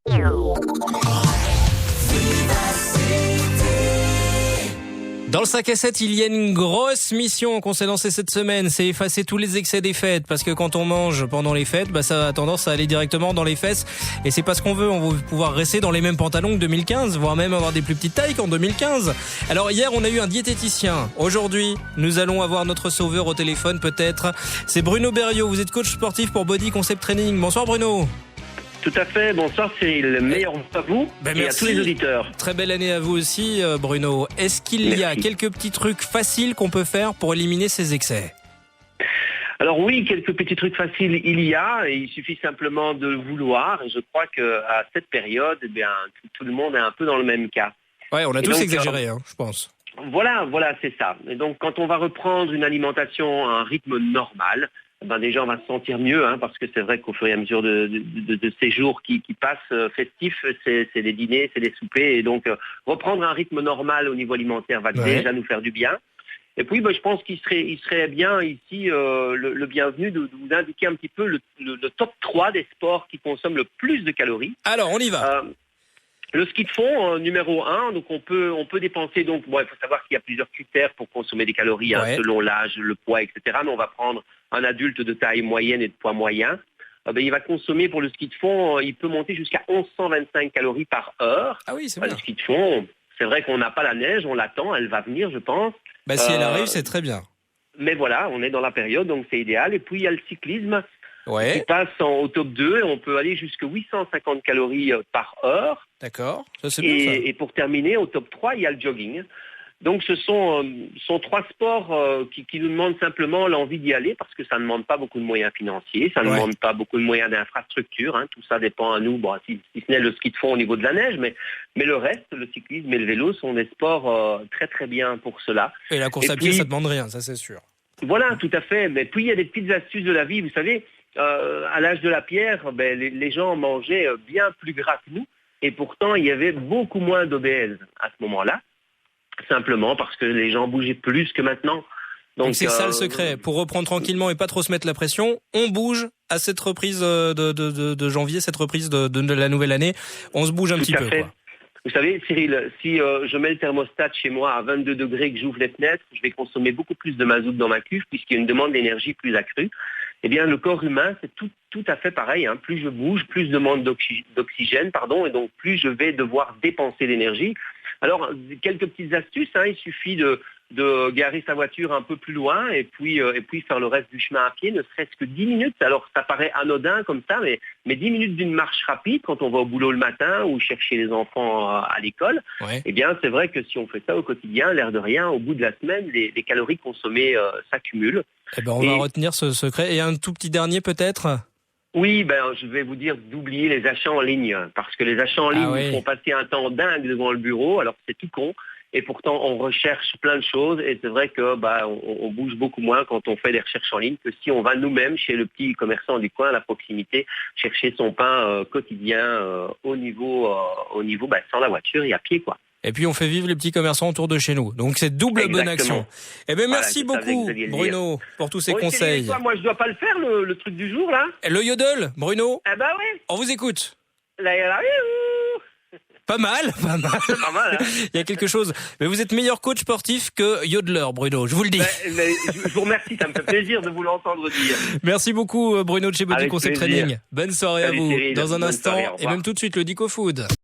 Dans le 5 à 7, il y a une grosse mission qu'on s'est lancée cette semaine, c'est effacer tous les excès des fêtes, parce que quand on mange pendant les fêtes, ça a tendance à aller directement dans les fesses, et c'est pas ce qu'on veut. On veut pouvoir rester dans les mêmes pantalons que 2015, voire même avoir des plus petites tailles qu'en 2015. Alors hier, on a eu un diététicien. Aujourd'hui, nous allons avoir notre sauveur au téléphone peut-être. C'est Bruno Berriot, vous êtes coach sportif pour Body Concept Training. Bonsoir Bruno. Tout à fait, bonsoir, c'est le meilleur à vous et à tous les auditeurs. Très belle année à vous aussi Bruno. Est-ce qu'il y a quelques petits trucs faciles qu'on peut faire pour éliminer ces excès ? Alors oui, quelques petits trucs faciles il y a, et il suffit simplement de le vouloir, et je crois qu'à cette période, tout le monde est un peu dans le même cas. Ouais, on a tous exagéré, je pense. Voilà, c'est ça. Et donc quand on va reprendre une alimentation à un rythme normal, déjà on va se sentir mieux, parce que c'est vrai qu'au fur et à mesure de ces jours qui passent festifs, c'est des dîners, c'est des soupers, et donc reprendre un rythme normal au niveau alimentaire va déjà nous faire du bien. Et puis je pense qu'il serait bien ici le bienvenu de vous indiquer un petit peu le top 3 des sports qui consomment le plus de calories. Alors on y va. Le ski de fond, numéro 1, donc on peut dépenser, il faut savoir qu'il y a plusieurs critères pour consommer des calories, selon l'âge, le poids, etc. Mais on va prendre un adulte de taille moyenne et de poids moyen. Il va consommer pour le ski de fond, il peut monter jusqu'à 1125 calories par heure. Ah oui, c'est bien. Le ski de fond, c'est vrai qu'on n'a pas la neige, on l'attend, elle va venir, je pense. Si elle arrive, c'est très bien. Mais voilà, on est dans la période, donc c'est idéal. Et puis il y a le cyclisme. Qui passe au top 2, et on peut aller jusqu'à 850 calories par heure. D'accord, ça c'est bien ça. Et pour terminer, au top 3, il y a le jogging. Donc ce sont 3 sports qui nous demandent simplement l'envie d'y aller, parce que ça ne demande pas beaucoup de moyens financiers, ça ne demande pas beaucoup de moyens d'infrastructure, tout ça dépend à nous, si ce n'est le ski de fond au niveau de la neige, mais le reste, le cyclisme et le vélo sont des sports très très bien pour cela. Et la course à pied, ça ne demande rien, ça c'est sûr. Voilà, tout à fait. Mais puis il y a des petites astuces de la vie, vous savez. À l'âge de la pierre, les gens mangeaient bien plus gras que nous, et pourtant il y avait beaucoup moins d'obèses à ce moment-là, simplement parce que les gens bougeaient plus que maintenant. Donc c'est ça le secret, pour reprendre tranquillement et pas trop se mettre la pression, on bouge à cette reprise de janvier, cette reprise de la nouvelle année, on se bouge un petit peu. Quoi. Vous savez, Cyril, si je mets le thermostat chez moi à 22 degrés, que j'ouvre les fenêtres, je vais consommer beaucoup plus de mazout dans ma cuve, puisqu'il y a une demande d'énergie plus accrue. Eh bien, le corps humain, c'est tout à fait pareil. Plus je bouge, plus je demande d'oxygène, et donc plus je vais devoir dépenser d'énergie. Alors, quelques petites astuces, il suffit de garer sa voiture un peu plus loin et puis faire le reste du chemin à pied, ne serait-ce que 10 minutes. Alors, ça paraît anodin comme ça, mais 10 minutes d'une marche rapide quand on va au boulot le matin ou chercher les enfants à l'école, eh bien, c'est vrai que si on fait ça au quotidien, l'air de rien, au bout de la semaine, les calories consommées s'accumulent. On va retenir ce secret. Et un tout petit dernier peut-être ? Oui, je vais vous dire d'oublier les achats en ligne, parce que les achats en ligne nous font passer un temps dingue devant le bureau, alors c'est tout con, et pourtant on recherche plein de choses, et c'est vrai que on bouge beaucoup moins quand on fait des recherches en ligne que si on va nous-mêmes chez le petit commerçant du coin à la proximité chercher son pain quotidien au niveau sans la voiture et à pied, quoi. Et puis on fait vivre les petits commerçants autour de chez nous. Donc c'est double bonne action. Merci beaucoup Bruno pour tous ces conseils. Moi je dois pas le faire le truc du jour là. Le yodel, Bruno. Oui. On vous écoute. Pas mal. Pas mal. Il y a quelque chose. Mais vous êtes meilleur coach sportif que yodeler, Bruno, je vous le dis. Je vous remercie, ça me fait plaisir de vous l'entendre dire. Merci beaucoup Bruno de chez Body Concept Training. Bonne soirée à vous. Cyril, dans un instant et même tout de suite le Dico Food.